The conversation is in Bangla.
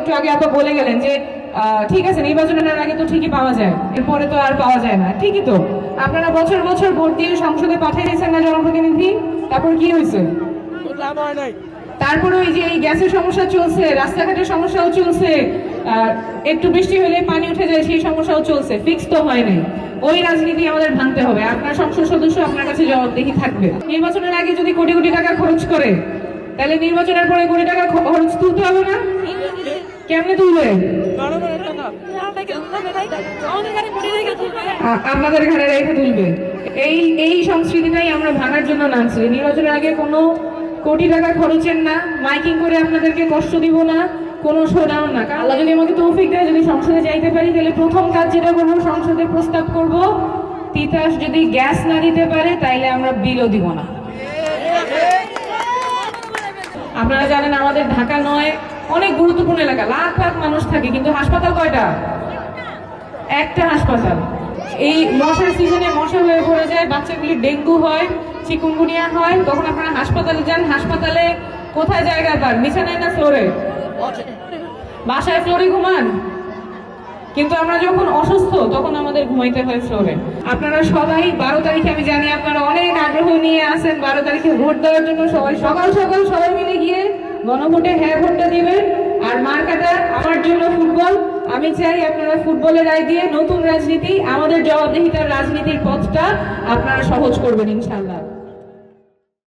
একটু আগে আপা বলে গেলেন যে ঠিক আছে নির্বাচনের আগে তো ঠিকই পাওয়া যায়, এরপরে তো আর পাওয়া যায় না। ঠিকই তো, আপনারা বছর বছর ভোট দিয়ে সংসদে পাঠিয়েছেন না জনপ্রতিনিধি, তারপর কি হয়েছে? তারপরে ওই যে এই গ্যাসের সমস্যা চলছে, রাস্তাঘাটের সমস্যাও চলছে, একটু বৃষ্টি হলে পানি উঠে যায়, সেই সমস্যাও চলছে, ফিক্স তো হয় নাই। ওই রাজনীতি আমাদের ভাঙতে হবে। আপনার সংসদ সদস্য আপনার কাছে জবাবদিহি থাকবে। নির্বাচনের আগে যদি কোটি কোটি টাকা খরচ করে, তাহলে নির্বাচনের পরে কোটি টাকা খরচ তুলতে হবে না? কেমনে তুলবে? আপনাদের ঘরে রেখে তুলবে। এই সংস্কৃতিটাই আমরা ভাঙার জন্য নামছি। নির্বাচনের আগে কোনো কোটি টাকা খরচের না, মাইকিং করে আপনাদেরকে কষ্ট দিব না, কোনো শোডাউন না। আল্লাহ যদি আমাকে তৌফিক দেয়, যদি সংসদে যাইতে পারি, তাহলে প্রথম কাজ যেটা করবো, সংসদে প্রস্তাব করব তিতাস যদি গ্যাস না দিতে পারে তাইলে আমরা বিলও দিব না। আপনারা জানেন আমাদের ঢাকা নয় অনেক গুরুত্বপূর্ণ এলাকা, লাখ লাখ মানুষ থাকে, কিন্তু হাসপাতাল কয়টা? একটা হাসপাতাল। এই মশার সিজনে মশা হয়ে পড়ে যায়, বাচ্চাগুলি ডেঙ্গু হয়, চিকুনগুনিয়া হয়, তখন আপনারা হাসপাতালে যান। হাসপাতালে কোথায় জায়গা পান? বিছানায় না ফ্লোরে? বাসায় ফ্লোরে ঘুমান, কিন্তু আমরা যখন অসুস্থ তখন আমাদের ঘুমাইতে হয় ফ্লোরে। আপনারা সবাই 12 তারিখে, আমি জানি আপনারা অনেক আগ্রহ নিয়ে আসেন 12 তারিখে ভোট দেওয়ার জন্য। সবাই সকাল সকাল সবাই মিলে গিয়ে গণভোটে হ্যাঁ ভোটটা দিবেন। আর মার্কাটা আমার জন্য ফুটবল। আমি চাই আপনারা ফুটবলের রায় দিয়ে নতুন রাজনীতি, আমাদের জবাবদিহিতার রাজনীতির পথটা আপনারা সহজ করবেন ইনশাআল্লাহ।